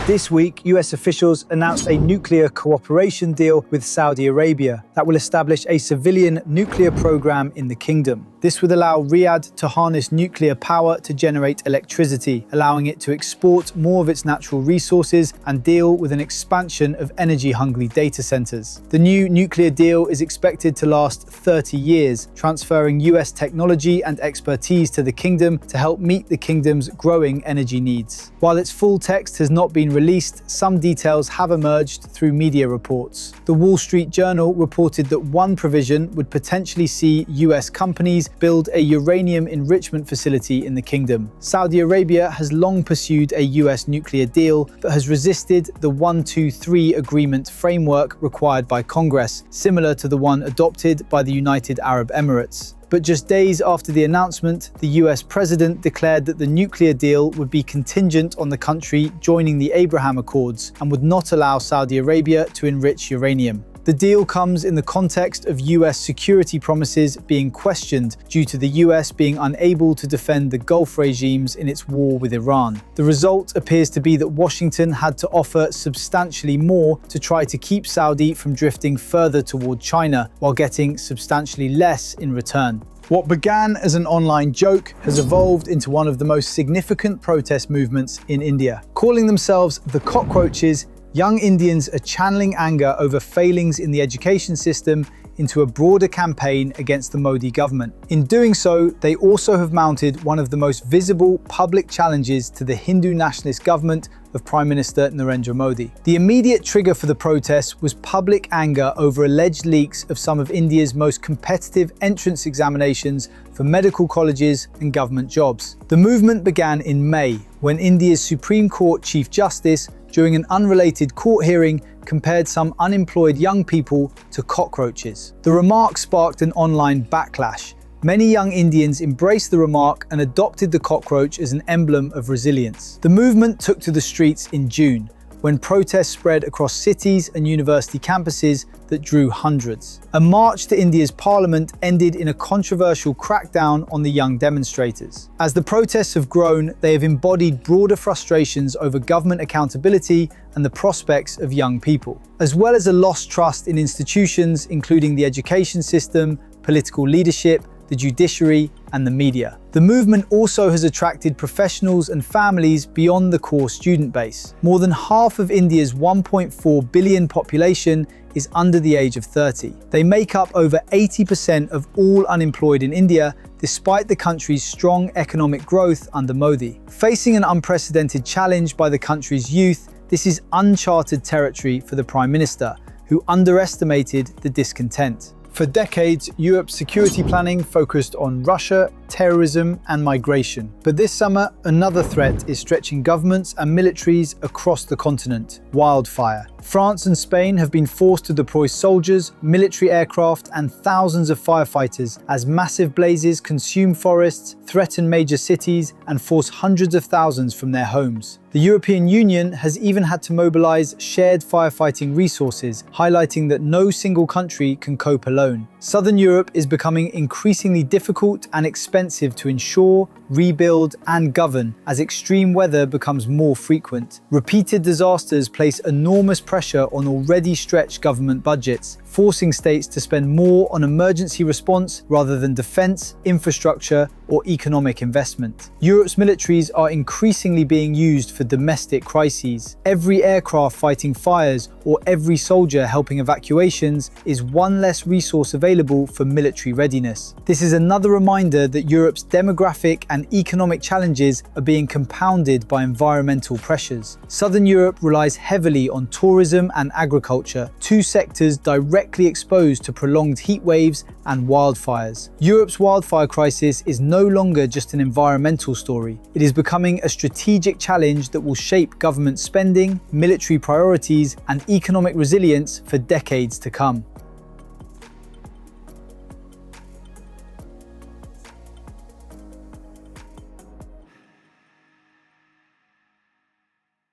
This week, US officials announced a nuclear cooperation deal with Saudi Arabia that will establish a civilian nuclear program in the kingdom. This would allow Riyadh to harness nuclear power to generate electricity, allowing it to export more of its natural resources and deal with an expansion of energy-hungry data centers. The new nuclear deal is expected to last 30 years, transferring US technology and expertise to the kingdom to help meet the kingdom's growing energy needs. While its full text has not been released, some details have emerged through media reports. The Wall Street Journal reported that one provision would potentially see US companies build a uranium enrichment facility in the kingdom. Saudi Arabia has long pursued a US nuclear deal, but has resisted the 123 agreement framework required by Congress, similar to the one adopted by the United Arab Emirates. But just days after the announcement, the US president declared that the nuclear deal would be contingent on the country joining the Abraham Accords and would not allow Saudi Arabia to enrich uranium. The deal comes in the context of US security promises being questioned due to the US being unable to defend the Gulf regimes in its war with Iran. The result appears to be that Washington had to offer substantially more to try to keep Saudi from drifting further toward China, while getting substantially less in return. What began as an online joke has evolved into one of the most significant protest movements in India. Calling themselves the Cockroaches, young Indians are channeling anger over failings in the education system into a broader campaign against the Modi government. In doing so, they also have mounted one of the most visible public challenges to the Hindu nationalist government of Prime Minister Narendra Modi. The immediate trigger for the protests was public anger over alleged leaks of some of India's most competitive entrance examinations for medical colleges and government jobs. The movement began in May, when India's Supreme Court Chief Justice, during an unrelated court hearing, compared some unemployed young people to cockroaches. The remark sparked an online backlash. Many young Indians embraced the remark and adopted the cockroach as an emblem of resilience. The movement took to the streets in June, when protests spread across cities and university campuses that drew hundreds. A march to India's parliament ended in a controversial crackdown on the young demonstrators. As the protests have grown, they have embodied broader frustrations over government accountability and the prospects of young people, as well as a lost trust in institutions including the education system, political leadership, the judiciary, and the media. The movement also has attracted professionals and families beyond the core student base. More than half of India's 1.4 billion population is under the age of 30. They make up over 80% of all unemployed in India, despite the country's strong economic growth under Modi. Facing an unprecedented challenge by the country's youth, this is uncharted territory for the Prime Minister, who underestimated the discontent. For decades, Europe's security planning focused on Russia, terrorism, and migration. But this summer, another threat is stretching governments and militaries across the continent: wildfire. France and Spain have been forced to deploy soldiers, military aircraft, and thousands of firefighters as massive blazes consume forests, threaten major cities, and force hundreds of thousands from their homes. The European Union has even had to mobilize shared firefighting resources, highlighting that no single country can cope alone. Southern Europe is becoming increasingly difficult and expensive to ensure, rebuild, and govern as extreme weather becomes more frequent. Repeated disasters place enormous pressure on already stretched government budgets, forcing states to spend more on emergency response rather than defense, infrastructure, or economic investment. Europe's militaries are increasingly being used for domestic crises. Every aircraft fighting fires or every soldier helping evacuations is one less resource available for military readiness. This is another reminder that Europe's demographic and economic challenges are being compounded by environmental pressures. Southern Europe relies heavily on tourism and agriculture, two sectors directly exposed to prolonged heat waves and wildfires. Europe's wildfire crisis is no longer just an environmental story. It is becoming a strategic challenge that will shape government spending, military priorities, and economic resilience for decades to come.